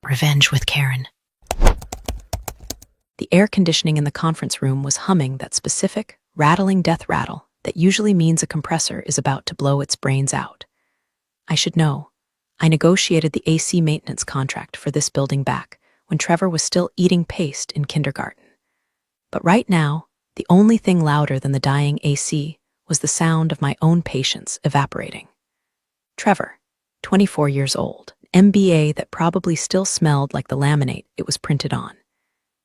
Revenge with Karen. The air conditioning in the conference room was humming that specific, rattling death rattle that usually means a compressor is about to blow its brains out. I should know. I negotiated the AC maintenance contract for this building back when Trevor was still eating paste in kindergarten. But right now, the only thing louder than the dying AC was the sound of my own patience evaporating. Trevor, 24 years old, MBA that probably still smelled like the laminate it was printed on.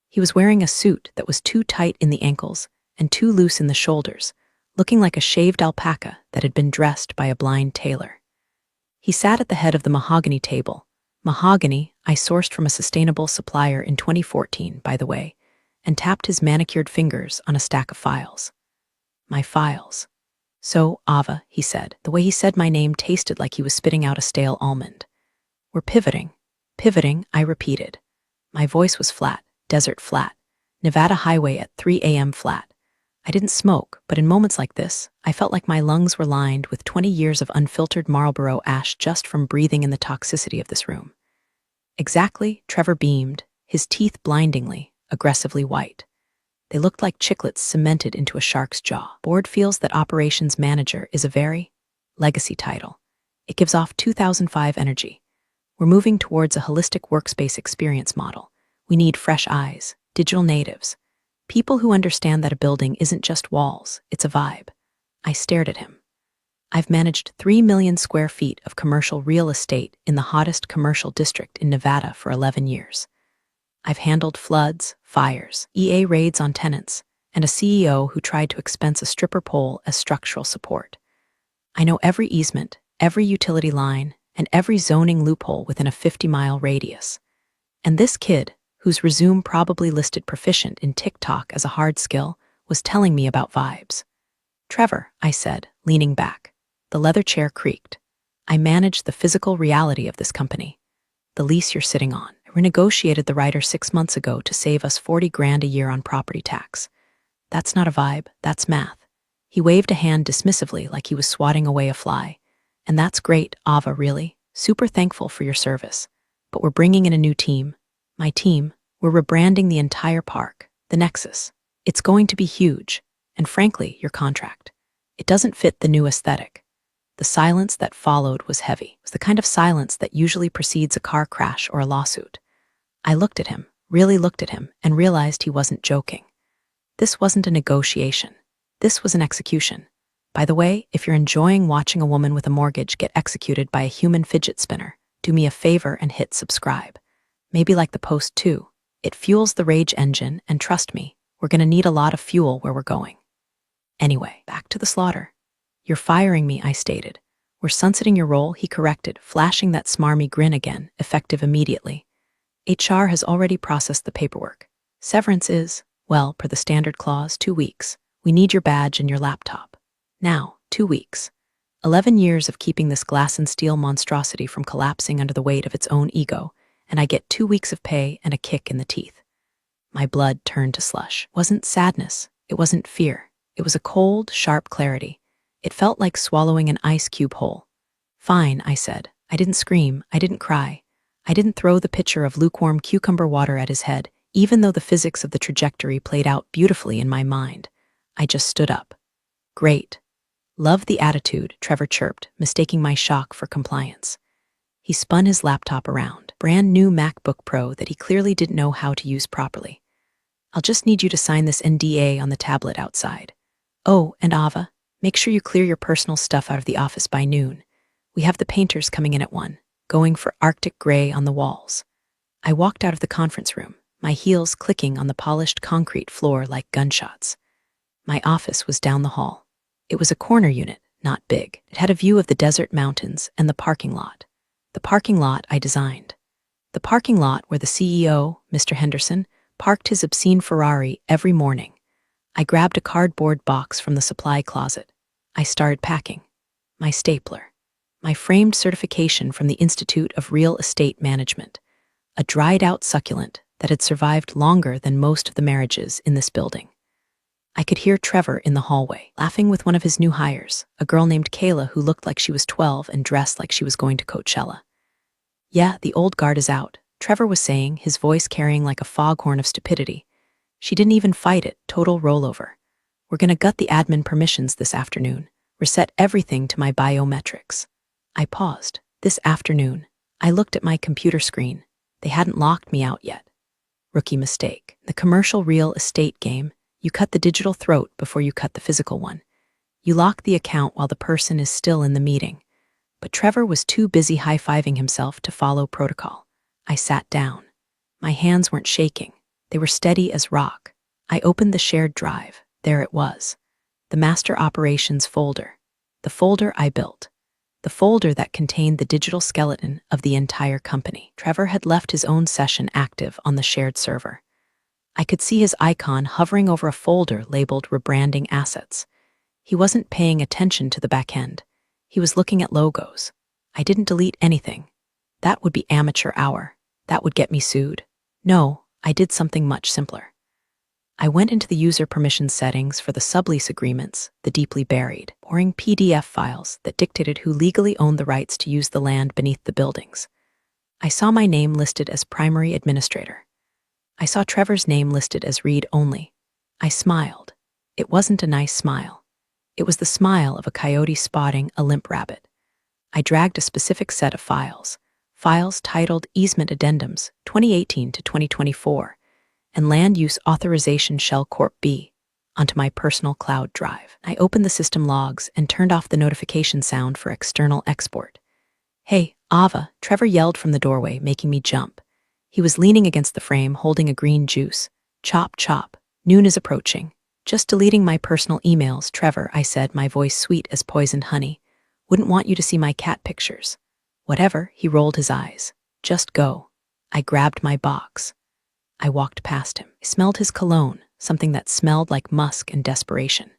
He was wearing a suit that was too tight in the ankles and too loose in the shoulders, looking like a shaved alpaca that had been dressed by a blind tailor. He sat at the head of the mahogany table. Mahogany I sourced from a sustainable supplier in 2014, by the way, and tapped his manicured fingers on a stack of files. My files. So, Ava, he said. The way he said my name tasted like he was spitting out a stale almond. We're pivoting. Pivoting, I repeated. My voice was flat, desert flat, Nevada highway at 3 a.m. flat. I didn't smoke, but in moments like this, I felt like my lungs were lined with 20 years of unfiltered Marlboro ash just from breathing in the toxicity of this room. Exactly, Trevor beamed, his teeth blindingly, aggressively white. They looked like chiclets cemented into a shark's jaw. Board feels that operations manager is a very legacy title. It gives off 2005 energy. We're moving towards a holistic workspace experience model. We need fresh eyes, digital natives, people who understand that a building isn't just walls, it's a vibe. I stared at him. I've managed 3 million square feet of commercial real estate in the hottest commercial district in Nevada for 11 years. I've handled floods, fires, EA raids on tenants, and a CEO who tried to expense a stripper pole as structural support. I know every easement, every utility line, and every zoning loophole within a 50-mile radius. And this kid, whose resume probably listed proficient in TikTok as a hard skill, was telling me about vibes. Trevor, I said, leaning back. The leather chair creaked. I manage the physical reality of this company. The lease you're sitting on. I renegotiated the writer 6 months ago to save us $40,000 a year on property tax. That's not a vibe, that's math. He waved a hand dismissively like he was swatting away a fly. And that's great, Ava, really. Super thankful for your service. But we're bringing in a new team. My team. We're rebranding the entire park, the Nexus. It's going to be huge. And frankly, your contract. It doesn't fit the new aesthetic. The silence that followed was heavy. It was the kind of silence that usually precedes a car crash or a lawsuit. I looked at him, really looked at him, and realized he wasn't joking. This wasn't a negotiation. This was an execution. By the way, if you're enjoying watching a woman with a mortgage get executed by a human fidget spinner, do me a favor and hit subscribe. Maybe like the post too. It fuels the rage engine, and trust me, we're gonna need a lot of fuel where we're going. Anyway, back to the slaughter. You're firing me, I stated. We're sunsetting your role, he corrected, flashing that smarmy grin again, effective immediately. HR has already processed the paperwork. Severance is, well, per the standard clause, 2 weeks. We need your badge and your laptop. Now, 2 weeks. 11 years of keeping this glass and steel monstrosity from collapsing under the weight of its own ego, and I get 2 weeks of pay and a kick in the teeth. My blood turned to slush. It wasn't sadness. It wasn't fear. It was a cold, sharp clarity. It felt like swallowing an ice cube whole. Fine, I said. I didn't scream. I didn't cry. I didn't throw the pitcher of lukewarm cucumber water at his head, even though the physics of the trajectory played out beautifully in my mind. I just stood up. Great. Love the attitude, Trevor chirped, mistaking my shock for compliance. He spun his laptop around, brand new MacBook Pro that he clearly didn't know how to use properly. I'll just need you to sign this NDA on the tablet outside. Oh, and Ava, make sure you clear your personal stuff out of the office by noon. We have the painters coming in at 1, going for Arctic gray on the walls. I walked out of the conference room, my heels clicking on the polished concrete floor like gunshots. My office was down the hall. It was a corner unit, not big. It had a view of the desert mountains and the parking lot. The parking lot I designed. The parking lot where the CEO, Mr. Henderson, parked his obscene Ferrari every morning. I grabbed a cardboard box from the supply closet. I started packing. My stapler. My framed certification from the Institute of Real Estate Management. A dried-out succulent that had survived longer than most of the marriages in this building. I could hear Trevor in the hallway, laughing with one of his new hires, a girl named Kayla who looked like she was 12 and dressed like she was going to Coachella. Yeah, the old guard is out, Trevor was saying, his voice carrying like a foghorn of stupidity. She didn't even fight it, total rollover. We're gonna gut the admin permissions this afternoon, reset everything to my biometrics. I paused. This afternoon. I looked at my computer screen. They hadn't locked me out yet. Rookie mistake. The commercial real estate game, you cut the digital throat before you cut the physical one. You lock the account while the person is still in the meeting. But Trevor was too busy high-fiving himself to follow protocol. I sat down. My hands weren't shaking. They were steady as rock. I opened the shared drive. There it was. The master operations folder. The folder I built. The folder that contained the digital skeleton of the entire company. Trevor had left his own session active on the shared server. I could see his icon hovering over a folder labeled Rebranding Assets. He wasn't paying attention to the back end. He was looking at logos. I didn't delete anything. That would be amateur hour. That would get me sued. No, I did something much simpler. I went into the user permission settings for the sublease agreements, the deeply buried, pouring PDF files that dictated who legally owned the rights to use the land beneath the buildings. I saw my name listed as primary administrator. I saw Trevor's name listed as read only. I smiled. It wasn't a nice smile. It was the smile of a coyote spotting a limp rabbit. I dragged a specific set of files titled Easement Addendums 2018 to 2024, and Land Use Authorization Shell Corp B, onto my personal cloud drive. I opened the system logs and turned off the notification sound for external export. "Hey, Ava," Trevor yelled from the doorway, making me jump. He was leaning against the frame, holding a green juice. "Chop, chop. Noon is approaching." "Just deleting my personal emails, Trevor," I said, my voice sweet as poisoned honey. "Wouldn't want you to see my cat pictures." "Whatever," he rolled his eyes. "Just go." I grabbed my box. I walked past him. I smelled his cologne, something that smelled like musk and desperation.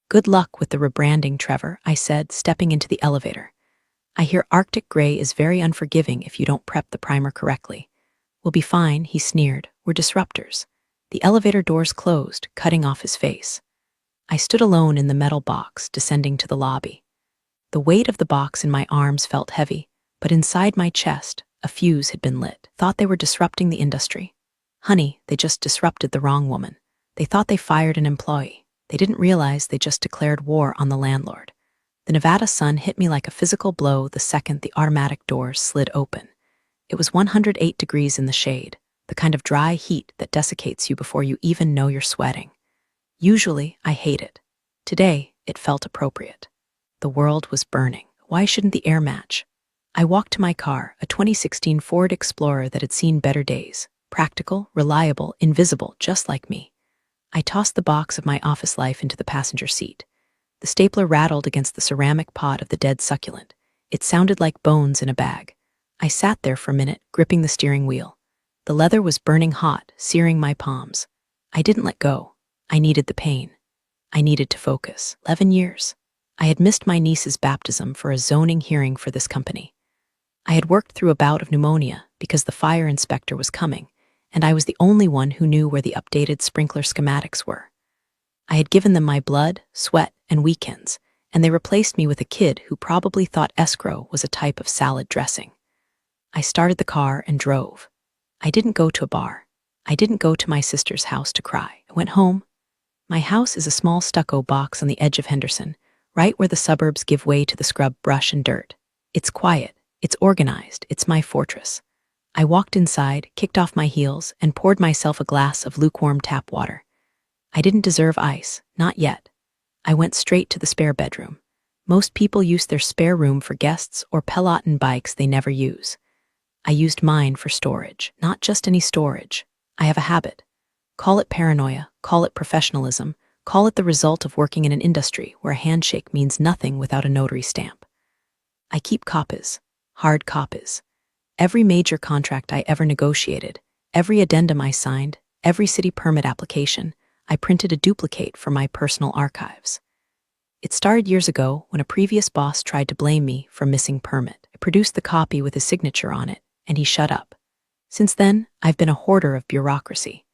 "Good luck with the rebranding, Trevor," I said, stepping into the elevator. "I hear Arctic Gray is very unforgiving if you don't prep the primer correctly." "We'll be fine," he sneered. "We're disruptors." The elevator doors closed, cutting off his face. I stood alone in the metal box, descending to the lobby. The weight of the box in my arms felt heavy, but inside my chest, a fuse had been lit. Thought they were disrupting the industry. Honey, they just disrupted the wrong woman. They thought they fired an employee. They didn't realize they just declared war on the landlord. The Nevada sun hit me like a physical blow the second the automatic doors slid open. It was 108 degrees in the shade, the kind of dry heat that desiccates you before you even know you're sweating. Usually, I hate it. Today, it felt appropriate. The world was burning. Why shouldn't the air match? I walked to my car, a 2016 Ford Explorer that had seen better days. Practical, reliable, invisible, just like me. I tossed the box of my office life into the passenger seat. The stapler rattled against the ceramic pot of the dead succulent. It sounded like bones in a bag. I sat there for a minute, gripping the steering wheel. The leather was burning hot, searing my palms. I didn't let go. I needed the pain. I needed to focus. 11 years. I had missed my niece's baptism for a zoning hearing for this company. I had worked through a bout of pneumonia because the fire inspector was coming, and I was the only one who knew where the updated sprinkler schematics were. I had given them my blood, sweat, and weekends, and they replaced me with a kid who probably thought escrow was a type of salad dressing. I started the car and drove. I didn't go to a bar. I didn't go to my sister's house to cry. I went home. My house is a small stucco box on the edge of Henderson, right where the suburbs give way to the scrub brush and dirt. It's quiet. It's organized. It's my fortress. I walked inside, kicked off my heels, and poured myself a glass of lukewarm tap water. I didn't deserve ice, not yet. I went straight to the spare bedroom. Most people use their spare room for guests or Peloton bikes they never use. I used mine for storage, not just any storage. I have a habit. Call it paranoia, call it professionalism, call it the result of working in an industry where a handshake means nothing without a notary stamp. I keep copies, hard copies. Every major contract I ever negotiated, every addendum I signed, every city permit application, I printed a duplicate for my personal archives. It started years ago when a previous boss tried to blame me for missing permit. I produced the copy with his signature on it, and he shut up. Since then, I've been a hoarder of bureaucracy.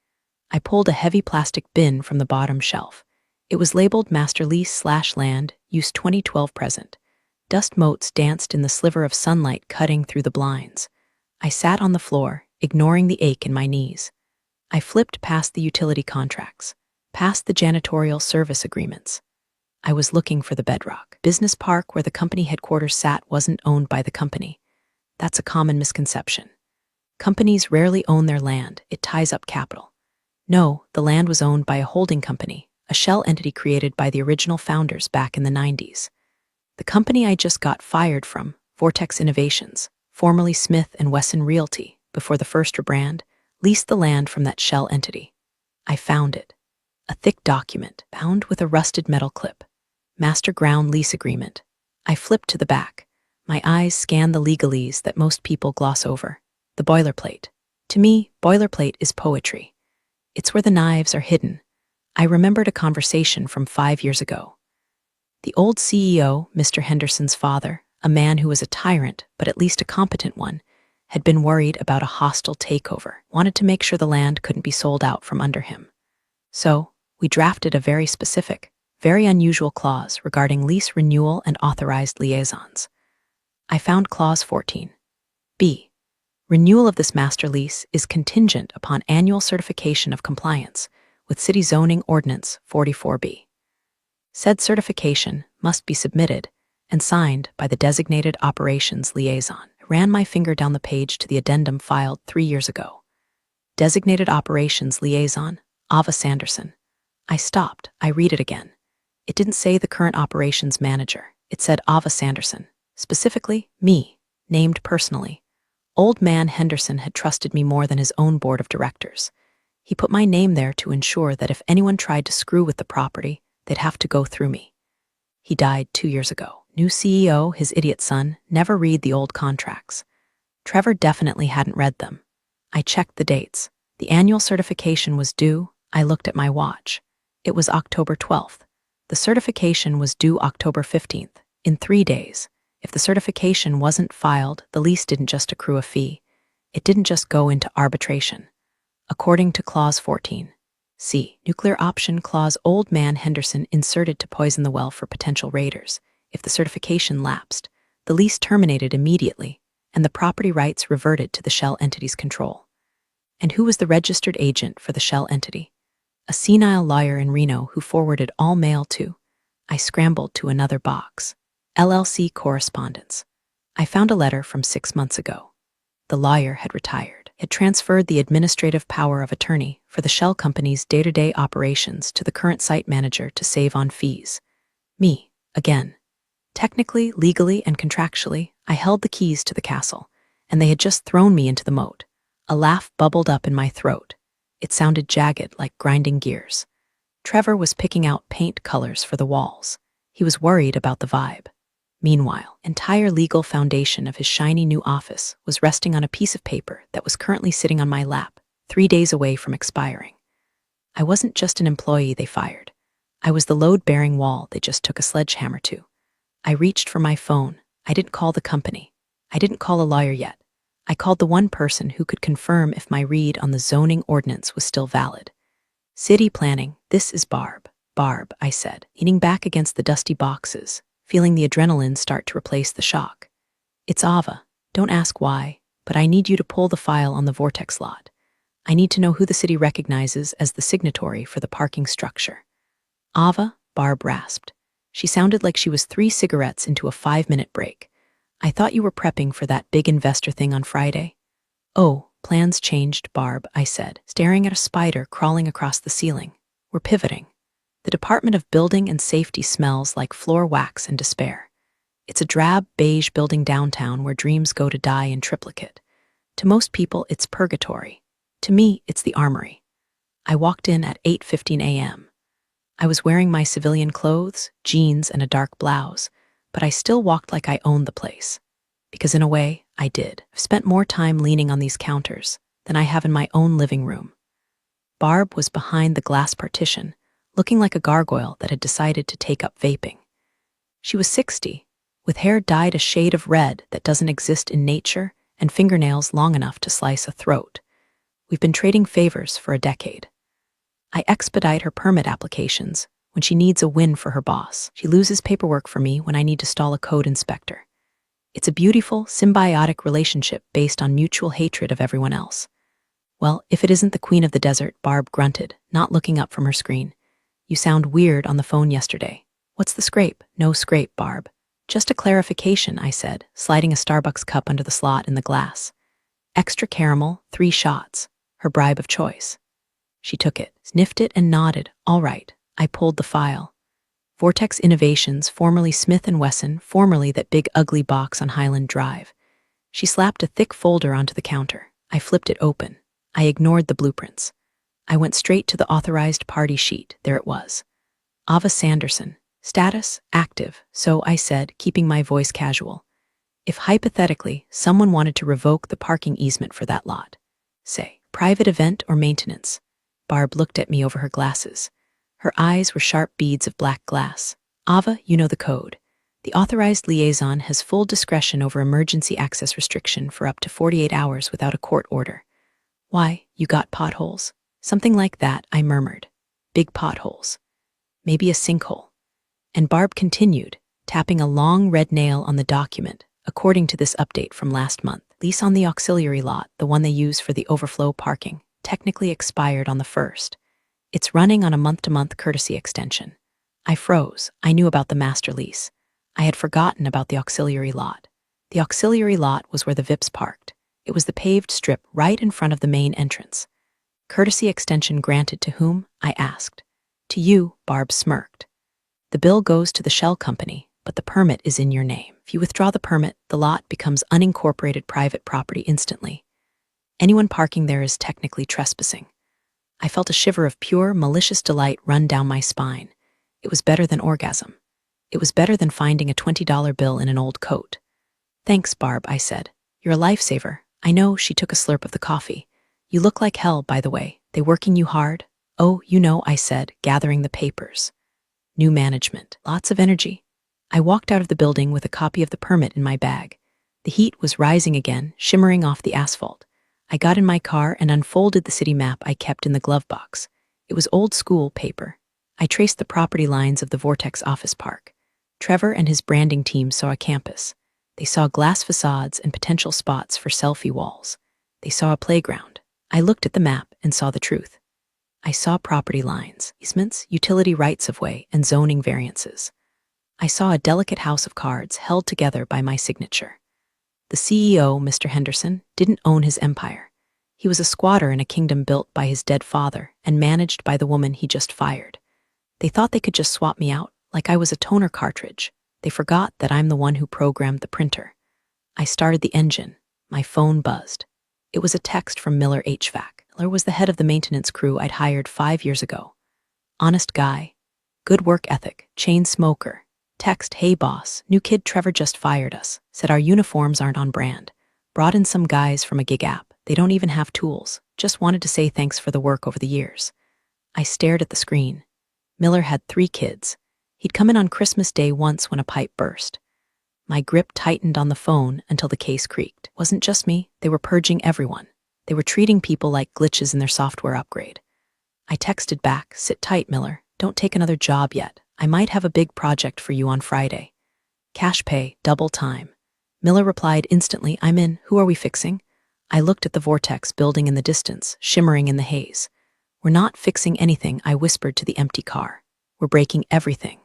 I pulled a heavy plastic bin from the bottom shelf. It was labeled Master Lease/Land, Use 2012 Present. Dust motes danced in the sliver of sunlight cutting through the blinds. I sat on the floor, ignoring the ache in my knees. I flipped past the utility contracts, past the janitorial service agreements. I was looking for the bedrock. Business Park, where the company headquarters sat, wasn't owned by the company. That's a common misconception. Companies rarely own their land, it ties up capital. No, the land was owned by a holding company, a shell entity created by the original founders back in the 90s. The company I just got fired from, Vortex Innovations, formerly Smith & Wesson Realty, before the first rebrand, leased the land from that shell entity. I found it. A thick document, bound with a rusted metal clip. Master Ground Lease Agreement. I flipped to the back. My eyes scanned the legalese that most people gloss over. The boilerplate. To me, boilerplate is poetry. It's where the knives are hidden. I remembered a conversation from 5 years ago. The old CEO, Mr. Henderson's father, a man who was a tyrant, but at least a competent one, had been worried about a hostile takeover, wanted to make sure the land couldn't be sold out from under him. So, we drafted a very specific, very unusual clause regarding lease renewal and authorized liaisons. I found Clause 14. B. Renewal of this master lease is contingent upon annual certification of compliance with City Zoning Ordinance 44B. Said certification must be submitted and signed by the designated operations liaison. I ran my finger down the page to the addendum filed 3 years ago. Designated operations liaison, Ava Sanderson. I stopped. I read it again. It didn't say the current operations manager. It said Ava Sanderson, specifically me, named personally. Old man Henderson had trusted me more than his own board of directors. He put my name there to ensure that if anyone tried to screw with the property, they'd have to go through me. He died 2 years ago. New CEO, his idiot son, never read the old contracts. Trevor definitely hadn't read them. I checked the dates. The annual certification was due. I looked at my watch. It was October 12th. The certification was due October 15th, in 3 days. If the certification wasn't filed, the lease didn't just accrue a fee. It didn't just go into arbitration. According to Clause 14. C. Nuclear Option Clause, Old man Henderson inserted to poison the well for potential raiders. If the certification lapsed, the lease terminated immediately, and the property rights reverted to the shell entity's control. And who was the registered agent for the shell entity? A senile lawyer in Reno who forwarded all mail to. I scrambled to another box. LLC correspondence. I found a letter from 6 months ago. The lawyer had retired, had transferred the administrative power of attorney for the shell company's day-to-day operations to the current site manager to save on fees. Me, again. Technically, legally, and contractually, I held the keys to the castle, and they had just thrown me into the moat. A laugh bubbled up in my throat. It sounded jagged, like grinding gears. Trevor was picking out paint colors for the walls. He was worried about the vibe. Meanwhile, the entire legal foundation of his shiny new office was resting on a piece of paper that was currently sitting on my lap, 3 days away from expiring. I wasn't just an employee they fired. I was the load-bearing wall they just took a sledgehammer to. I reached for my phone. I didn't call the company. I didn't call a lawyer yet. I called the one person who could confirm if my read on the zoning ordinance was still valid. City planning, this is Barb. Barb, I said, leaning back against the dusty boxes, feeling the adrenaline start to replace the shock. It's Ava. Don't ask why, but I need you to pull the file on the Vortex lot. I need to know who the city recognizes as the signatory for the parking structure. Ava, Barb rasped. She sounded like she was 3 cigarettes into a 5-minute break. I thought you were prepping for that big investor thing on Friday. Oh, plans changed, Barb, I said, staring at a spider crawling across the ceiling. We're pivoting. The Department of Building and Safety smells like floor wax and despair. It's a drab, beige building downtown where dreams go to die in triplicate. To most people, it's purgatory. To me, it's the armory. I walked in at 8:15 a.m. I was wearing my civilian clothes, jeans, and a dark blouse, but I still walked like I owned the place. Because in a way, I did. I've spent more time leaning on these counters than I have in my own living room. Barb was behind the glass partition, looking like a gargoyle that had decided to take up vaping. She was 60, with hair dyed a shade of red that doesn't exist in nature and fingernails long enough to slice a throat. We've been trading favors for a decade. I expedite her permit applications when she needs a win for her boss. She loses paperwork for me when I need to stall a code inspector. It's a beautiful, symbiotic relationship based on mutual hatred of everyone else. Well, if it isn't the queen of the desert, Barb grunted, not looking up from her screen. You sound weird on the phone yesterday. What's the scrape? No scrape, Barb. Just a clarification, I said, sliding a Starbucks cup under the slot in the glass. Extra caramel, 3 shots. Her bribe of choice. She took it, sniffed it, and nodded. All right. I pulled the file. Vortex Innovations, formerly Smith & Wesson, formerly that big ugly box on Highland Drive. She slapped a thick folder onto the counter. I flipped it open. I ignored the blueprints. I went straight to the authorized party sheet. There it was. Ava Sanderson. Status, active, so I said, keeping my voice casual. If hypothetically someone wanted to revoke the parking easement for that lot, say, private event or maintenance. Barb looked at me over her glasses. Her eyes were sharp beads of black glass. Ava, you know the code. The authorized liaison has full discretion over emergency access restriction for up to 48 hours without a court order. Why, you got potholes? Something like that, I murmured. Big potholes. Maybe a sinkhole. And Barb continued, tapping a long red nail on the document, according to this update from last month. Lease on the auxiliary lot, the one they use for the overflow parking, technically expired on the 1st. It's running on a month-to-month courtesy extension. I froze. I knew about the master lease. I had forgotten about the auxiliary lot. The auxiliary lot was where the VIPs parked. It was the paved strip right in front of the main entrance. Courtesy extension granted to whom? I asked. To you, Barb smirked. The bill goes to the shell company, but the permit is in your name. If you withdraw the permit, the lot becomes unincorporated private property instantly. Anyone parking there is technically trespassing. I felt a shiver of pure, malicious delight run down my spine. It was better than orgasm. It was better than finding a $20 bill in an old coat. Thanks, Barb, I said. You're a lifesaver. I know. She took a slurp of the coffee. You look like hell, by the way. They working you hard? Oh, you know, I said, gathering the papers. New management. Lots of energy. I walked out of the building with a copy of the permit in my bag. The heat was rising again, shimmering off the asphalt. I got in my car and unfolded the city map I kept in the glove box. It was old-school paper. I traced the property lines of the Vortex office park. Trevor and his branding team saw a campus. They saw glass facades and potential spots for selfie walls. They saw a playground. I looked at the map and saw the truth. I saw property lines, easements, utility rights-of-way, and zoning variances. I saw a delicate house of cards held together by my signature. The CEO, Mr. Henderson, didn't own his empire. He was a squatter in a kingdom built by his dead father and managed by the woman he just fired. They thought they could just swap me out, like I was a toner cartridge. They forgot that I'm the one who programmed the printer. I started the engine. My phone buzzed. It was a text from Miller HVAC. Miller was the head of the maintenance crew I'd hired 5 years ago. Honest guy. Good work ethic. Chain smoker. Text, hey boss, new kid Trevor just fired us. Said our uniforms aren't on brand. Brought in some guys from a gig app. They don't even have tools. Just wanted to say thanks for the work over the years. I stared at the screen. Miller had 3 kids. He'd come in on Christmas Day once when a pipe burst. My grip tightened on the phone until the case creaked. Wasn't just me. They were purging everyone. They were treating people like glitches in their software upgrade. I texted back, sit tight, Miller. Don't take another job yet. I might have a big project for you on Friday. Cash pay, double time. Miller replied instantly, I'm in. Who are we fixing? I looked at the Vortex building in the distance, shimmering in the haze. We're not fixing anything, I whispered to the empty car. We're breaking everything.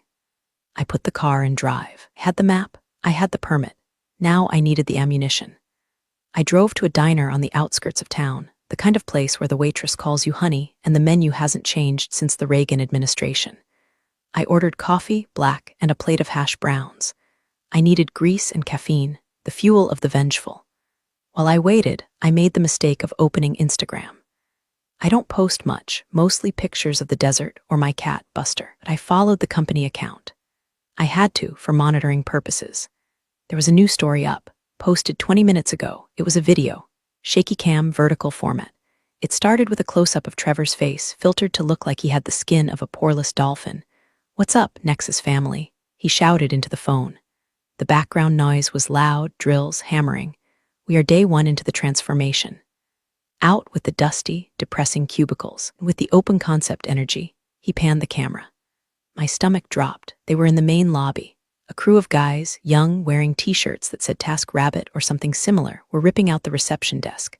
I put the car in drive. I had the map. I had the permit. Now I needed the ammunition. I drove to a diner on the outskirts of town, the kind of place where the waitress calls you honey and the menu hasn't changed since the Reagan administration. I ordered coffee, black, and a plate of hash browns. I needed grease and caffeine, the fuel of the vengeful. While I waited, I made the mistake of opening Instagram. I don't post much, mostly pictures of the desert or my cat, Buster, but I followed the company account. I had to, for monitoring purposes. There was a new story up, posted 20 minutes ago. It was a video, shaky cam, vertical format. It started with a close-up of Trevor's face, filtered to look like he had the skin of a poreless dolphin. What's up, Nexus family? He shouted into the phone. The background noise was loud, drills, hammering. We are day 1 into the transformation. Out with the dusty, depressing cubicles. With the open concept energy, he panned the camera. My stomach dropped. They were in the main lobby, A crew of guys, young, wearing t-shirts that said Task Rabbit or something similar, were ripping out the reception desk.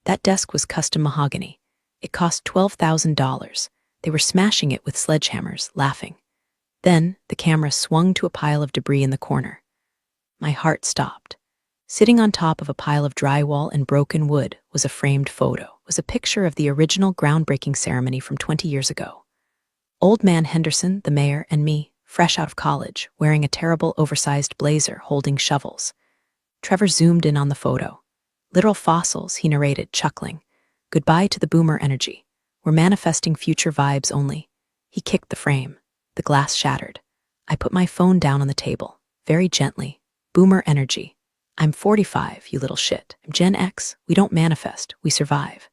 That desk was custom mahogany. It cost $12,000. They were smashing it with sledgehammers, laughing. Then the camera swung to a pile of debris in the corner. My heart stopped. Sitting on top of a pile of drywall and broken wood was a framed photo. It was a picture of the original groundbreaking ceremony from 20 years ago. Old man Henderson, the mayor, and me, fresh out of college, wearing a terrible oversized blazer, holding shovels. Trevor zoomed in on the photo. Literal fossils, he narrated, chuckling. Goodbye to the boomer energy. We're manifesting future vibes only. He kicked the frame. The glass shattered. I put my phone down on the table, very gently. Boomer energy. I'm 45, you little shit. I'm Gen X. We don't manifest, we survive.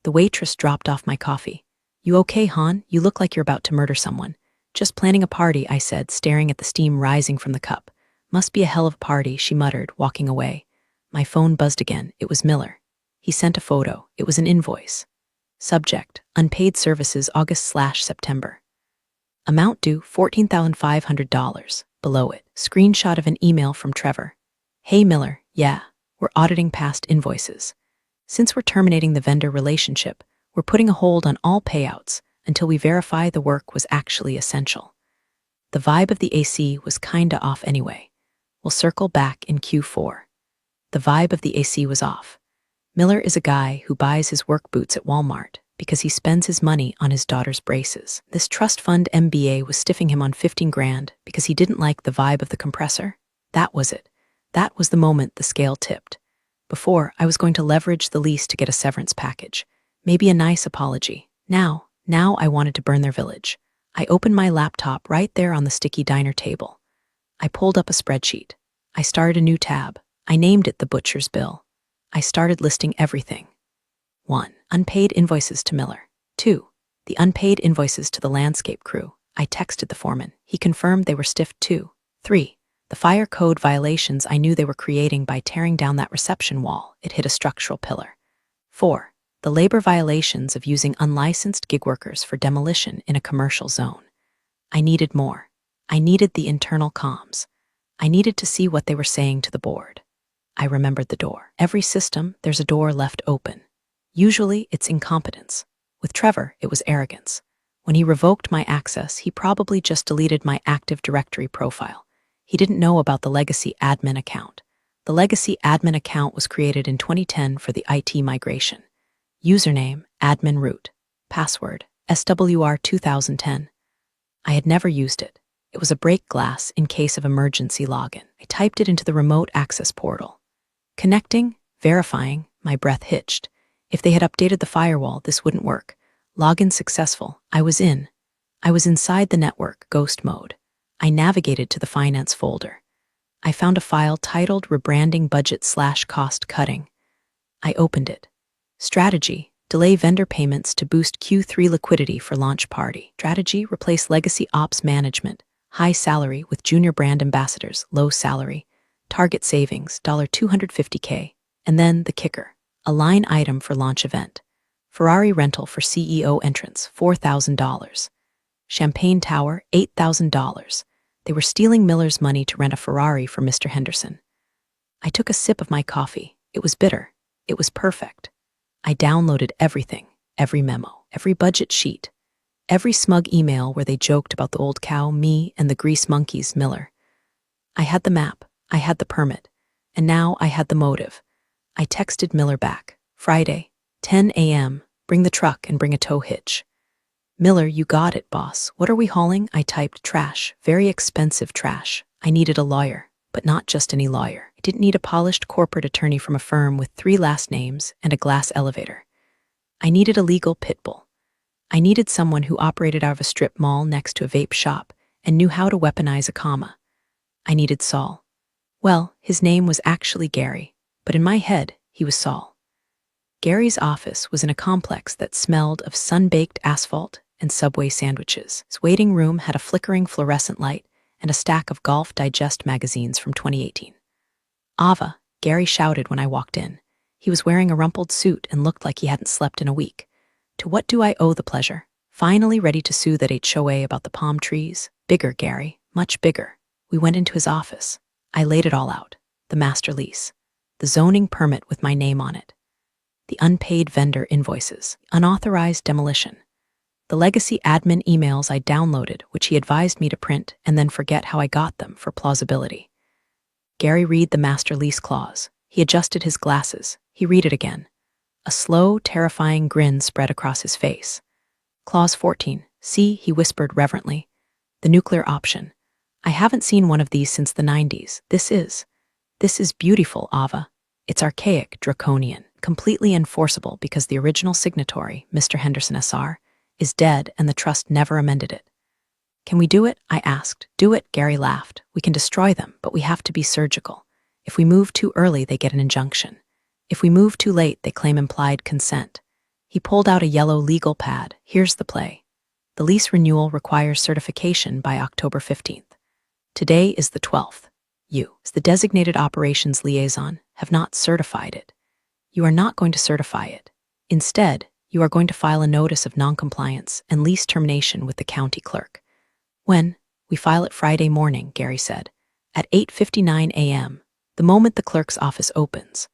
The waitress dropped off my coffee. You okay, Han? You look like you're about to murder someone. Just planning a party, I said, staring at the steam rising from the cup. Must be a hell of a party, she muttered, walking away. My phone buzzed again. It was Miller. He sent a photo. It was an invoice. Subject, unpaid services August/September. Amount due, $14,500. Below it, screenshot of an email from Trevor. Hey Miller, yeah, we're auditing past invoices. Since we're terminating the vendor relationship, we're putting a hold on all payouts until we verify the work was actually essential. The vibe of the AC was kinda off anyway. We'll circle back in Q4. The vibe of the AC was off. Miller is a guy who buys his work boots at Walmart because he spends his money on his daughter's braces. This trust fund MBA was stiffing him on 15 grand because he didn't like the vibe of the compressor. That was it. That was the moment the scale tipped. Before, I was going to leverage the lease to get a severance package. Maybe a nice apology. Now I wanted to burn their village. I opened my laptop right there on the sticky diner table. I pulled up a spreadsheet. I started a new tab. I named it the butcher's bill. I started listing everything. 1. Unpaid invoices to Miller. 2. The unpaid invoices to the landscape crew. I texted the foreman. He confirmed they were stiffed too. 3. The fire code violations I knew they were creating by tearing down that reception wall. It hit a structural pillar. 4. The labor violations of using unlicensed gig workers for demolition in a commercial zone. I needed more. I needed the internal comms. I needed to see what they were saying to the board. I remembered the door. Every system, there's a door left open. Usually, it's incompetence. With Trevor, it was arrogance. When he revoked my access, he probably just deleted my Active Directory profile. He didn't know about the legacy admin account. The legacy admin account was created in 2010 for the IT migration. Username, admin root. Password, SWR 2010. I had never used it. It was a break glass in case of emergency login. I typed it into the remote access portal. Connecting, verifying, my breath hitched. If they had updated the firewall, this wouldn't work. Login successful. I was in. I was inside the network, ghost mode. I navigated to the finance folder. I found a file titled Rebranding Budget/Cost Cutting. I opened it. Strategy, delay vendor payments to boost Q3 liquidity for launch party. Strategy, replace legacy ops management. High salary with junior brand ambassadors, low salary. Target savings, $250K. And then the kicker, a line item for launch event. Ferrari rental for CEO entrance, $4,000. Champagne Tower, $8,000. They were stealing Miller's money to rent a Ferrari for Mr. Henderson. I took a sip of my coffee. It was bitter. It was perfect. I downloaded everything, every memo, every budget sheet, every smug email where they joked about the old cow, me, and the grease monkeys, Miller. I had the map, I had the permit, and now I had the motive. I texted Miller back, Friday, 10 a.m., bring the truck and bring a tow hitch. Miller, you got it, boss. What are we hauling? I typed trash, very expensive trash. I needed a lawyer, but not just any lawyer. I didn't need a polished corporate attorney from a firm with 3 last names and a glass elevator. I needed a legal pit bull. I needed someone who operated out of a strip mall next to a vape shop and knew how to weaponize a comma. I needed Saul. Well, his name was actually Gary, but in my head, he was Saul. Gary's office was in a complex that smelled of sun-baked asphalt and Subway sandwiches. His waiting room had a flickering fluorescent light and a stack of Golf Digest magazines from 2018. Ava, Gary shouted when I walked in. He was wearing a rumpled suit and looked like he hadn't slept in a week. To what do I owe the pleasure? Finally ready to sue that HOA about the palm trees? Bigger, Gary, much bigger. We went into his office. I laid it all out. The master lease, the zoning permit with my name on it, the unpaid vendor invoices, unauthorized demolition, the legacy admin emails I downloaded, which he advised me to print and then forget how I got them for plausibility. Gary read the master lease clause. He adjusted his glasses. He read it again. A slow, terrifying grin spread across his face. Clause 14. See, he whispered reverently. The nuclear option. I haven't seen one of these since the 90s. This is beautiful, Ava. It's archaic, draconian, completely enforceable because the original signatory, Mr. Henderson SR, is dead and the trust never amended it. Can we do it? I asked. Do it, Gary laughed. We can destroy them, but we have to be surgical. If we move too early, they get an injunction. If we move too late, they claim implied consent. He pulled out a yellow legal pad. Here's the play. The lease renewal requires certification by October 15th. Today is the 12th. You, as the designated operations liaison, have not certified it. You are not going to certify it. Instead, you are going to file a notice of noncompliance and lease termination with the county clerk. When? We file it Friday morning, Gary said, at 8:59 a.m., the moment the clerk's office opens.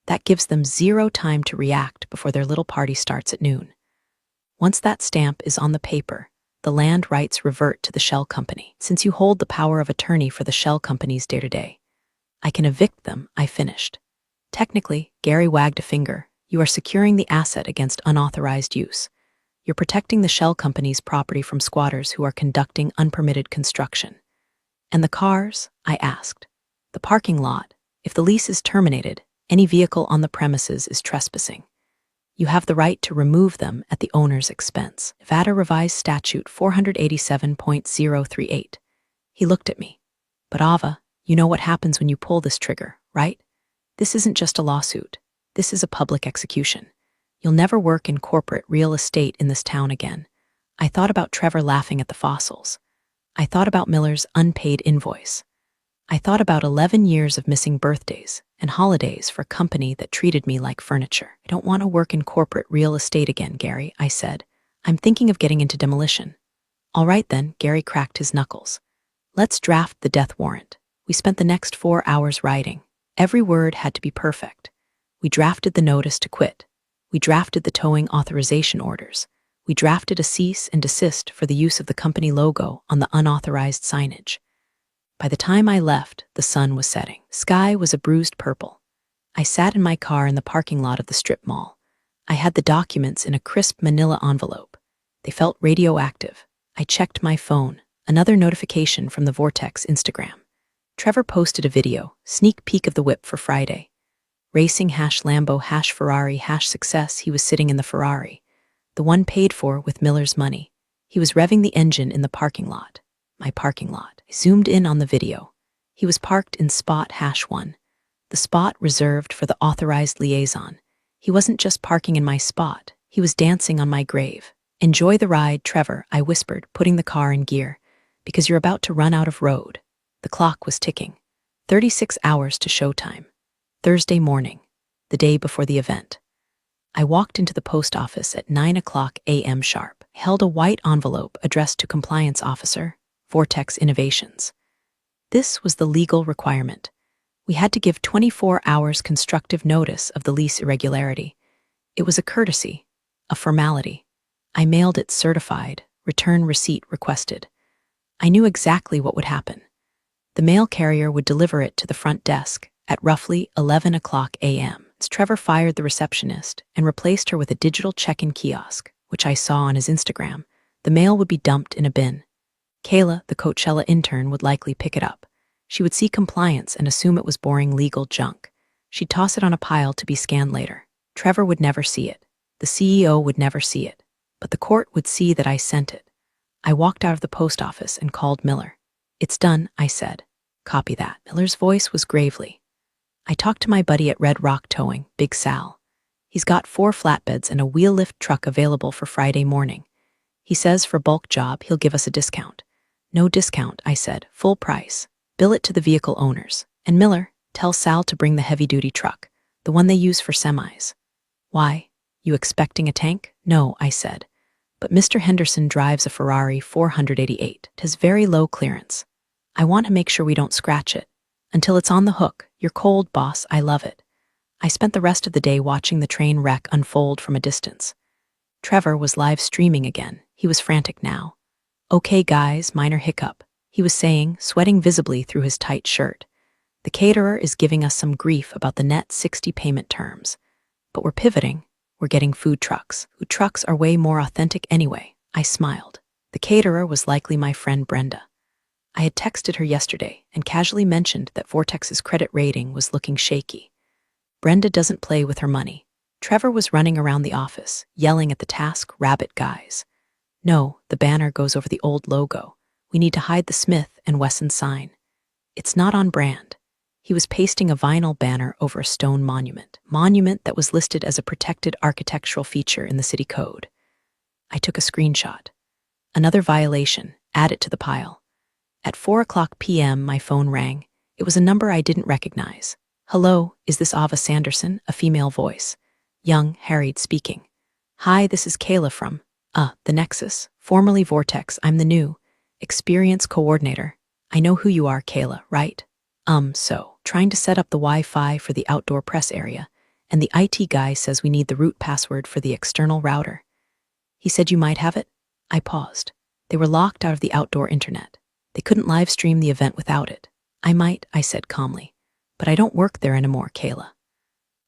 That gives them zero time to react before their little party starts at noon. Once that stamp is on the paper, the land rights revert to the shell company, since you hold the power of attorney for the shell company's day-to-day. I can evict them, I finished. Technically, Gary wagged a finger, you are securing the asset against unauthorized use. You're protecting the shell company's property from squatters who are conducting unpermitted construction. And the cars? I asked. The parking lot. If the lease is terminated, any vehicle on the premises is trespassing. You have the right to remove them at the owner's expense. Nevada Revised Statute 487.038. He looked at me. But Ava, you know what happens when you pull this trigger, right? This isn't just a lawsuit. This is a public execution. You'll never work in corporate real estate in this town again. I thought about Trevor laughing at the fossils. I thought about Miller's unpaid invoice. I thought about 11 years of missing birthdays and holidays for a company that treated me like furniture. I don't want to work in corporate real estate again, Gary, I said. I'm thinking of getting into demolition. All right then, Gary cracked his knuckles. Let's draft the death warrant. We spent the next 4 hours writing. Every word had to be perfect. We drafted the notice to quit. We drafted the towing authorization orders. We drafted a cease and desist for the use of the company logo on the unauthorized signage. By the time I left, the sun was setting. Sky was a bruised purple. I sat in my car in the parking lot of the strip mall. I had the documents in a crisp manila envelope. They felt radioactive. I checked my phone. Another notification from the Vortex Instagram. Trevor posted a video, sneak peek of the whip for Friday. Racing #Lambo #Ferrari #success. He was sitting in the Ferrari, the one paid for with Miller's money. He was revving the engine in the parking lot. My parking lot. I zoomed in on the video. He was parked in spot #1, the spot reserved for the authorized liaison. He wasn't just parking in my spot, he was dancing on my grave. Enjoy the ride, Trevor, I whispered, putting the car in gear, because you're about to run out of road. The clock was ticking. 36 hours to showtime. Thursday morning, the day before the event. I walked into the post office at 9:00 a.m. sharp, held a white envelope addressed to Compliance Officer, Vortex Innovations. This was the legal requirement. We had to give 24 hours constructive notice of the lease irregularity. It was a courtesy, a formality. I mailed it certified, return receipt requested. I knew exactly what would happen. The mail carrier would deliver it to the front desk at roughly 11:00 a.m. Trevor fired the receptionist and replaced her with a digital check-in kiosk, which I saw on his Instagram. The mail would be dumped in a bin. Kayla, the Coachella intern, would likely pick it up. She would see compliance and assume it was boring legal junk. She'd toss it on a pile to be scanned later. Trevor would never see it. The CEO would never see it. But the court would see that I sent it. I walked out of the post office and called Miller. It's done, I said. Copy that. Miller's voice was gravely. I talked to my buddy at Red Rock Towing, Big Sal. He's got 4 flatbeds and a wheel lift truck available for Friday morning. He says for bulk job, he'll give us a discount. No discount, I said, full price. Bill it to the vehicle owners. And Miller, tell Sal to bring the heavy-duty truck, the one they use for semis. Why? You expecting a tank? No, I said. But Mr. Henderson drives a Ferrari 488. It has very low clearance. I want to make sure we don't scratch it. Until it's on the hook. You're cold, boss. I love it. I spent the rest of the day watching the train wreck unfold from a distance. Trevor was live streaming again. He was frantic now. Okay, guys, minor hiccup, he was saying, sweating visibly through his tight shirt. The caterer is giving us some grief about the net 60 payment terms. But we're pivoting. We're getting food trucks. Food trucks are way more authentic anyway. I smiled. The caterer was likely my friend Brenda. I had texted her yesterday and casually mentioned that Vortex's credit rating was looking shaky. Brenda doesn't play with her money. Trevor was running around the office, yelling at the Task Rabbit guys. No, the banner goes over the old logo. We need to hide the Smith and Wesson sign. It's not on brand. He was pasting a vinyl banner over a stone monument that was listed as a protected architectural feature in the city code. I took a screenshot. Another violation, add it to the pile. At 4:00 p.m. my phone rang. It was a number I didn't recognize. Hello, is this Ava Sanderson? A female voice. Young, harried, speaking. Hi, this is Kayla from, the Nexus, formerly Vortex. I'm the new experience coordinator. I know who you are, Kayla, right? Trying to set up the Wi-Fi for the outdoor press area, and the IT guy says we need the root password for the external router. He said you might have it? I paused. They were locked out of the outdoor internet. They couldn't live stream the event without it. I might, I said calmly. But I don't work there anymore, Kayla.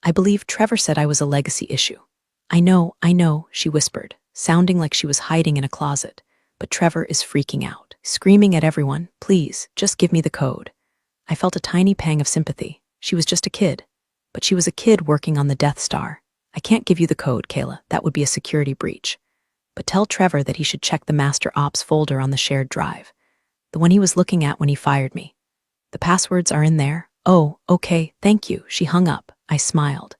I believe Trevor said I was a legacy issue. I know, she whispered, sounding like she was hiding in a closet. But Trevor is freaking out, screaming at everyone, please, just give me the code. I felt a tiny pang of sympathy. She was just a kid. But she was a kid working on the Death Star. I can't give you the code, Kayla. That would be a security breach. But tell Trevor that he should check the Master Ops folder on the shared drive. The one he was looking at when he fired me. The passwords are in there. Oh, okay, thank you. She hung up. I smiled.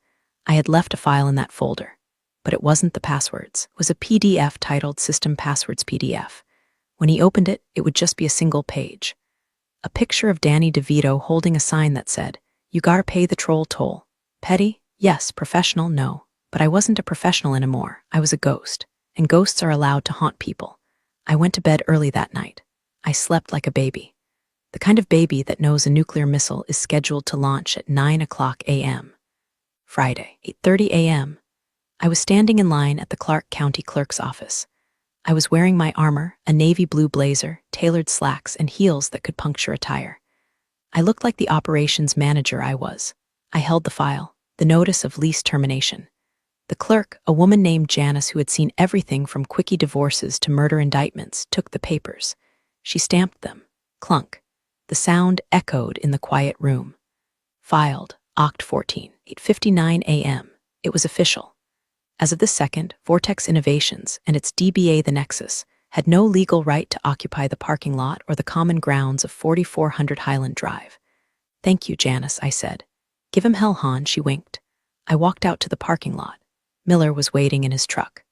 I had left a file in that folder. But it wasn't the passwords. It was a PDF titled System Passwords PDF. When he opened it, it would just be a single page. A picture of Danny DeVito holding a sign that said, "You gotta pay the troll toll." Petty? Yes. Professional? No. But I wasn't a professional anymore. I was a ghost. And ghosts are allowed to haunt people. I went to bed early that night. I slept like a baby. The kind of baby that knows a nuclear missile is scheduled to launch at 9:00 a.m. Friday, 8:30 a.m. I was standing in line at the Clark County Clerk's office. I was wearing my armor, a navy blue blazer, tailored slacks, and heels that could puncture a tire. I looked like the operations manager I was. I held the file, the notice of lease termination. The clerk, a woman named Janice who had seen everything from quickie divorces to murder indictments, took the papers. She stamped them. Clunk. The sound echoed in the quiet room. Filed, Oct. 14, 8:59 a.m. It was official. As of this second, Vortex Innovations and its DBA The Nexus had no legal right to occupy the parking lot or the common grounds of 4400 Highland Drive. Thank you, Janice, I said. Give him hell, Han, she winked. I walked out to the parking lot. Miller was waiting in his truck.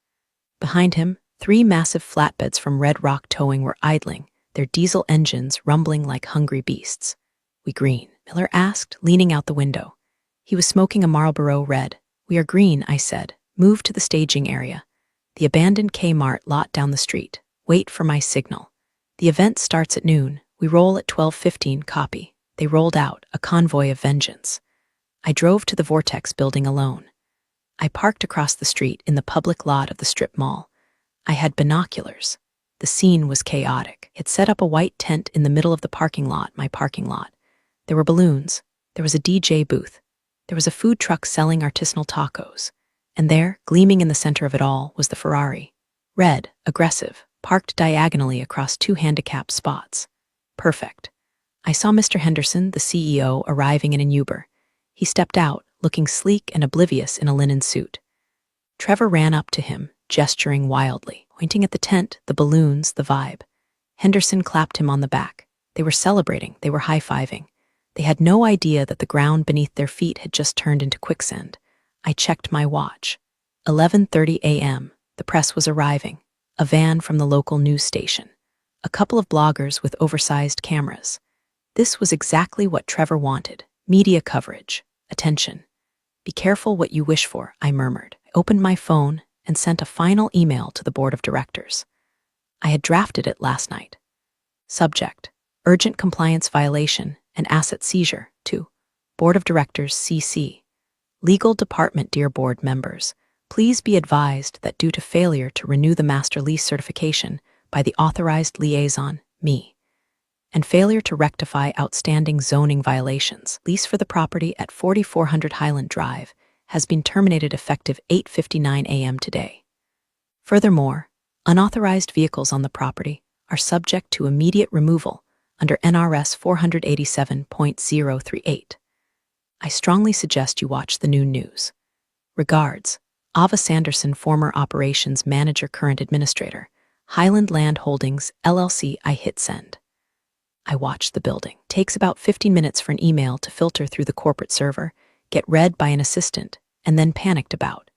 Behind him, 3 massive flatbeds from Red Rock Towing were idling, their diesel engines rumbling like hungry beasts. We green? Miller asked, leaning out the window. He was smoking a Marlboro Red. We are green, I said. Move to the staging area. The abandoned Kmart lot down the street. Wait for my signal. The event starts at noon. We roll at 12:15, copy. They rolled out, a convoy of vengeance. I drove to the Vortex building alone. I parked across the street in the public lot of the strip mall. I had binoculars. The scene was chaotic. It set up a white tent in the middle of the parking lot, my parking lot. There were balloons. There was a DJ booth. There was a food truck selling artisanal tacos. And there, gleaming in the center of it all, was the Ferrari. Red, aggressive, parked diagonally across 2 handicap spots. Perfect. I saw Mr. Henderson, the CEO, arriving in an Uber. He stepped out, looking sleek and oblivious in a linen suit. Trevor ran up to him, gesturing wildly, pointing at the tent, the balloons, the vibe. Henderson clapped him on the back. They were celebrating, they were high-fiving. They had no idea that the ground beneath their feet had just turned into quicksand. I checked my watch. 11:30 a.m. The press was arriving. A van from the local news station. A couple of bloggers with oversized cameras. This was exactly what Trevor wanted. Media coverage. Attention. Be careful what you wish for, I murmured. I opened my phone and sent a final email to the board of directors. I had drafted it last night. Subject: urgent compliance violation, and asset seizure. 2. Board of Directors CC. Legal Department. Dear board members, please be advised that due to failure to renew the master lease certification by the authorized liaison, me, and failure to rectify outstanding zoning violations, lease for the property at 4400 Highland Drive has been terminated effective 8:59 a.m. today. Furthermore, unauthorized vehicles on the property are subject to immediate removal under NRS 487.038. I strongly suggest you watch the noon news. Regards, Ava Sanderson, former operations manager, current administrator, Highland Land Holdings, LLC. I hit send. I watched the building. Takes about 15 minutes for an email to filter through the corporate server, get read by an assistant, and then panicked about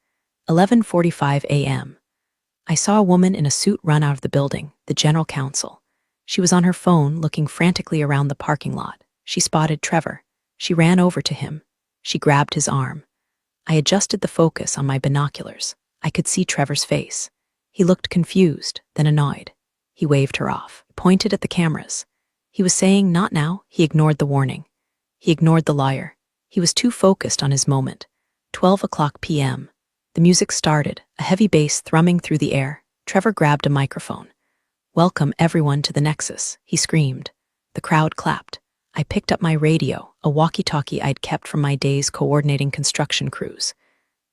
11:45 a.m. I saw a woman in a suit run out of the building, the general counsel. She was on her phone looking frantically around the parking lot. She spotted Trevor. She ran over to him. She grabbed his arm. I adjusted the focus on my binoculars. I could see Trevor's face. He looked confused, then annoyed. He waved her off, pointed at the cameras. He was saying, "Not now." He ignored the warning. He ignored the lawyer. He was too focused on his moment. 12:00 p.m. The music started, a heavy bass thrumming through the air. Trevor grabbed a microphone. "Welcome everyone to the Nexus," he screamed. The crowd clapped. I picked up my radio, a walkie-talkie I'd kept from my days coordinating construction crews.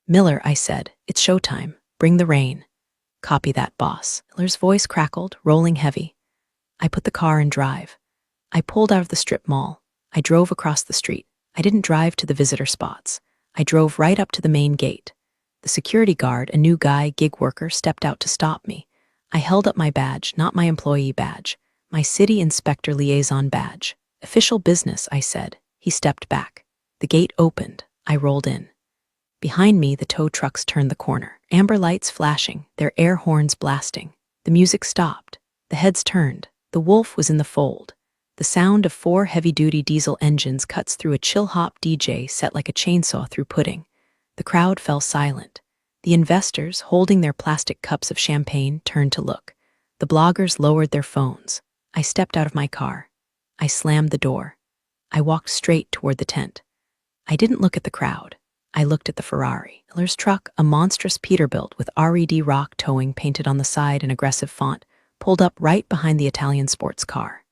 "Miller," I said, "it's showtime. Bring the rain." "Copy that, boss." Miller's voice crackled, rolling heavy. I put the car in drive. I pulled out of the strip mall. I drove across the street. I didn't drive to the visitor spots. I drove right up to the main gate. The security guard, a new guy, gig worker, stepped out to stop me. I held up my badge, not my employee badge, my city inspector liaison badge. "Official business," I said. He stepped back. The gate opened. I rolled in. Behind me, the tow trucks turned the corner, amber lights flashing, their air horns blasting. The music stopped. The heads turned. The wolf was in the fold. The sound of 4 heavy-duty diesel engines cuts through a chill-hop DJ set like a chainsaw through pudding. The crowd fell silent. The investors, holding their plastic cups of champagne, turned to look. The bloggers lowered their phones. I stepped out of my car. I slammed the door. I walked straight toward the tent. I didn't look at the crowd. I looked at the Ferrari. Miller's truck, a monstrous Peterbilt with RED Rock towing painted on the side in aggressive font, pulled up right behind the Italian sports car.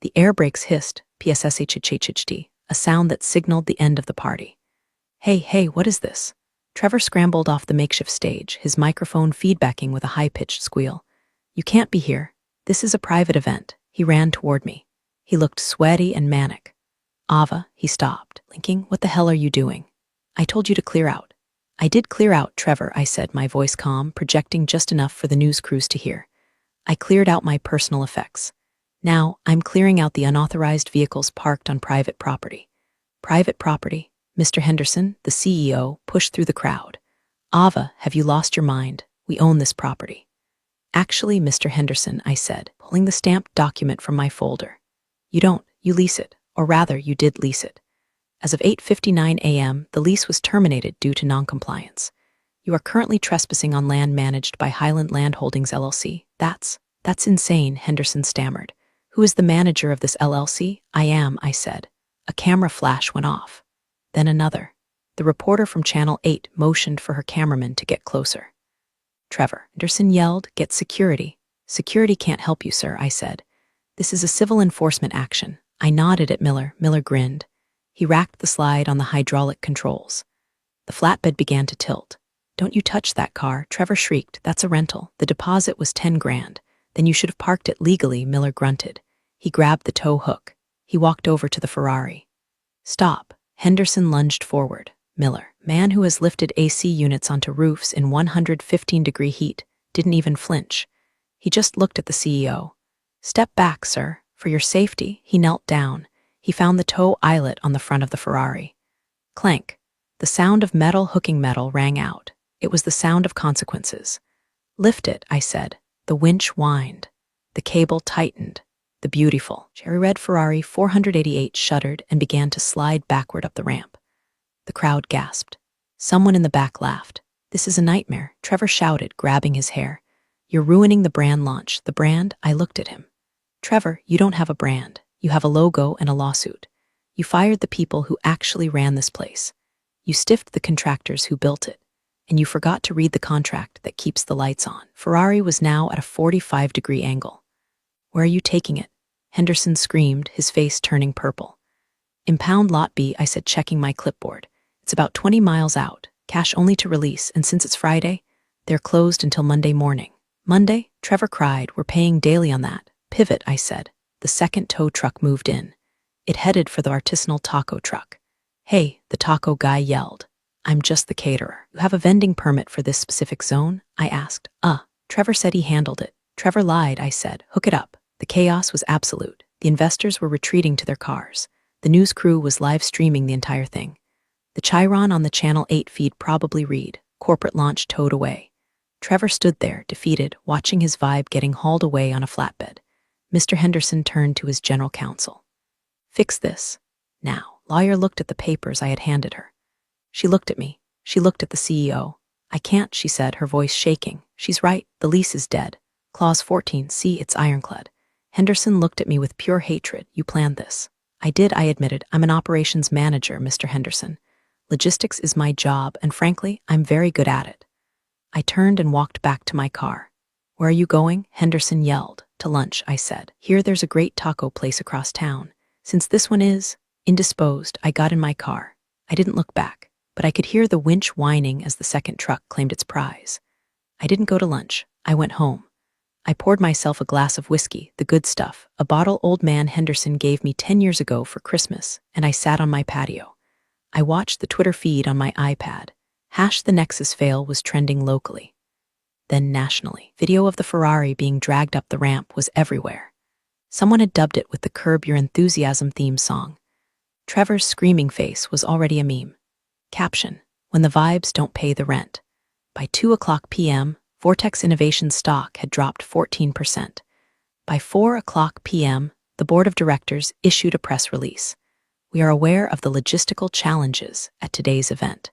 The air brakes hissed, PSSHHHD, a sound that signaled the end of the party. Hey, what is this?" Trevor scrambled off the makeshift stage, his microphone feedbacking with a high-pitched squeal. "You can't be here. This is a private event." He ran toward me. He looked sweaty and manic. "Ava," he stopped, blinking, "what the hell are you doing?" "I told you to clear out." "I did clear out, Trevor," I said, my voice calm, projecting just enough for the news crews to hear. "I cleared out my personal effects. Now, I'm clearing out the unauthorized vehicles parked on private property." "Private property?" Mr. Henderson, the CEO, pushed through the crowd. "Ava, have you lost your mind? We own this property." "Actually, Mr. Henderson," I said, pulling the stamped document from my folder. "You don't, you lease it, or rather, you did lease it. As of 8:59 a.m., the lease was terminated due to noncompliance. You are currently trespassing on land managed by Highland Land Holdings, LLC. That's insane," Henderson stammered. "Who is the manager of this LLC?" "I am," I said. A camera flash went off. Then another. The reporter from Channel 8 motioned for her cameraman to get closer. "Trevor," Henderson yelled, "get security." "Security can't help you, sir," I said. "This is a civil enforcement action." I nodded at Miller. Miller grinned. He racked the slide on the hydraulic controls. The flatbed began to tilt. "Don't you touch that car," Trevor shrieked. "That's a rental. The deposit was 10 grand. Then you should have parked it legally," Miller grunted. He grabbed the tow hook. He walked over to the Ferrari. "Stop." Henderson lunged forward. Miller, man who has lifted AC units onto roofs in 115-degree heat, didn't even flinch. He just looked at the CEO. "Step back, sir. For your safety." He knelt down. He found the tow eyelet on the front of the Ferrari. Clank. The sound of metal hooking metal rang out. It was the sound of consequences. "Lift it," I said. The winch whined. The cable tightened. The beautiful, cherry-red Ferrari 488 shuddered and began to slide backward up the ramp. The crowd gasped. Someone in the back laughed. "This is a nightmare," Trevor shouted, grabbing his hair. "You're ruining the brand launch." "The brand?" I looked at him. Trevor, you don't have a brand. You have a logo and a lawsuit. You fired the people who actually ran this place. You stiffed the contractors who built it. And you forgot to read the contract that keeps the lights on. Ferrari was now at a 45-degree angle. Where are you taking it? Henderson screamed, his face turning purple. Impound Lot B, I said, checking my clipboard. It's about 20 miles out, cash only to release, and since it's Friday, they're closed until Monday morning. Monday? Trevor cried, we're paying daily on that. Pivot, I said. The second tow truck moved in. It headed for the artisanal taco truck. Hey, the taco guy yelled. I'm just the caterer. You have a vending permit for this specific zone? I asked. Trevor said he handled it. Trevor lied, I said. Hook it up. The chaos was absolute. The investors were retreating to their cars. The news crew was live streaming the entire thing. The chyron on the Channel 8 feed probably read, corporate launch towed away. Trevor stood there, defeated, watching his vibe getting hauled away on a flatbed. Mr. Henderson turned to his general counsel. Fix this. Now. Lawyer looked at the papers I had handed her. She looked at me. She looked at the CEO. I can't, she said, her voice shaking. She's right. The lease is dead. Clause 14, see, it's ironclad. Henderson looked at me with pure hatred. You planned this. I did, I admitted. I'm an operations manager, Mr. Henderson. Logistics is my job, and frankly, I'm very good at it. I turned and walked back to my car. Where are you going? Henderson yelled. To lunch, I said. Here there's a great taco place across town. Since this one is indisposed, I got in my car. I didn't look back, but I could hear the winch whining as the second truck claimed its prize. I didn't go to lunch. I went home. I poured myself a glass of whiskey, the good stuff, a bottle old man Henderson gave me 10 years ago for Christmas, and I sat on my patio. I watched the Twitter feed on my iPad. The Nexus fail was trending locally. Then nationally. Video of the Ferrari being dragged up the ramp was everywhere. Someone had dubbed it with the Curb Your Enthusiasm theme song. Trevor's screaming face was already a meme. Caption, when the vibes don't pay the rent. By 2:00 p.m., Vortex Innovation stock had dropped 14%. By 4:00 p.m., the board of directors issued a press release. We are aware of the logistical challenges at today's event.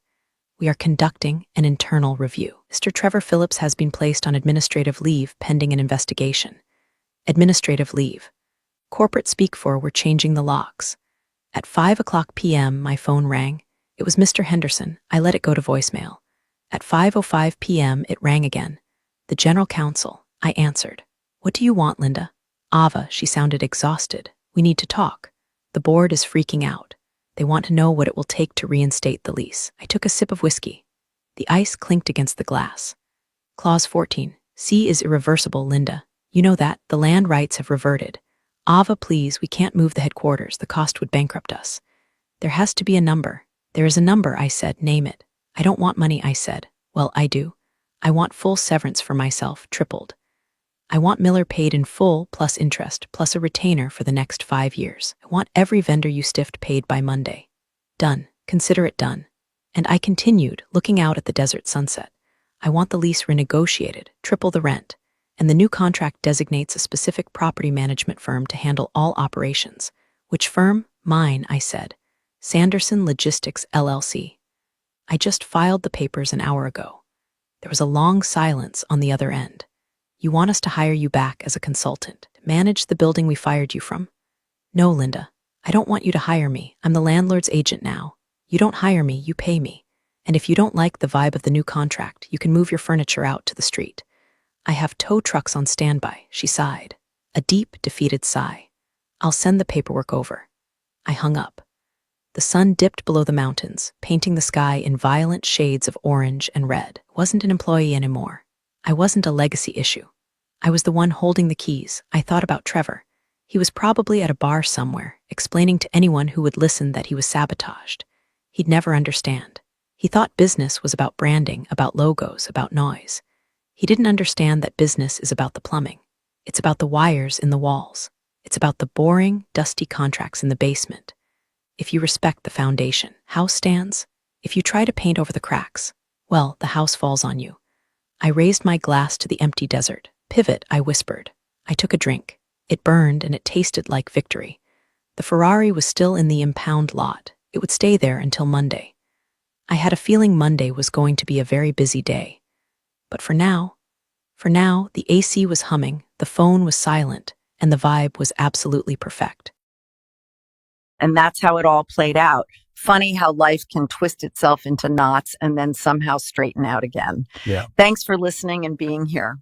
We are conducting an internal review. Mr. Trevor Phillips has been placed on administrative leave pending an investigation. Administrative leave. Corporate speak for we're changing the locks. At 5:00 p.m., my phone rang. It was Mr. Henderson. I let it go to voicemail. At 5:05 p.m., it rang again. The general counsel. I answered. What do you want, Linda? Ava, she sounded exhausted. We need to talk. The board is freaking out. They want to know what it will take to reinstate the lease. I took a sip of whiskey. The ice clinked against the glass. Clause 14. C is irreversible, Linda. You know that. The land rights have reverted. Ava, please, we can't move the headquarters. The cost would bankrupt us. There has to be a number. There is a number, I said. Name it. I don't want money, I said. Well, I do. I want full severance for myself, tripled. I want Miller paid in full, plus interest, plus a retainer for the next 5 years. I want every vendor you stiffed paid by Monday. Done. Consider it done. And I continued, looking out at the desert sunset. I want the lease renegotiated, triple the rent. And the new contract designates a specific property management firm to handle all operations. Which firm? Mine, I said. Sanderson Logistics, LLC. I just filed the papers an hour ago. There was a long silence on the other end. You want us to hire you back as a consultant, to manage the building we fired you from? No, Linda. I don't want you to hire me. I'm the landlord's agent now. You don't hire me, you pay me. And if you don't like the vibe of the new contract, you can move your furniture out to the street. I have tow trucks on standby, she sighed. A deep, defeated sigh. I'll send the paperwork over. I hung up. The sun dipped below the mountains, painting the sky in violent shades of orange and red. I wasn't an employee anymore. I wasn't a legacy issue. I was the one holding the keys. I thought about Trevor. He was probably at a bar somewhere, explaining to anyone who would listen that he was sabotaged. He'd never understand. He thought business was about branding, about logos, about noise. He didn't understand that business is about the plumbing. It's about the wires in the walls. It's about the boring, dusty contracts in the basement. If you respect the foundation, house stands. If you try to paint over the cracks, well, the house falls on you. I raised my glass to the empty desert. Pivot, I whispered. I took a drink. It burned and it tasted like victory. The Ferrari was still in the impound lot. It would stay there until Monday. I had a feeling Monday was going to be a very busy day. But for now, the AC was humming, the phone was silent, and the vibe was absolutely perfect. And that's how it all played out. Funny how life can twist itself into knots and then somehow straighten out again. Yeah. Thanks for listening and being here.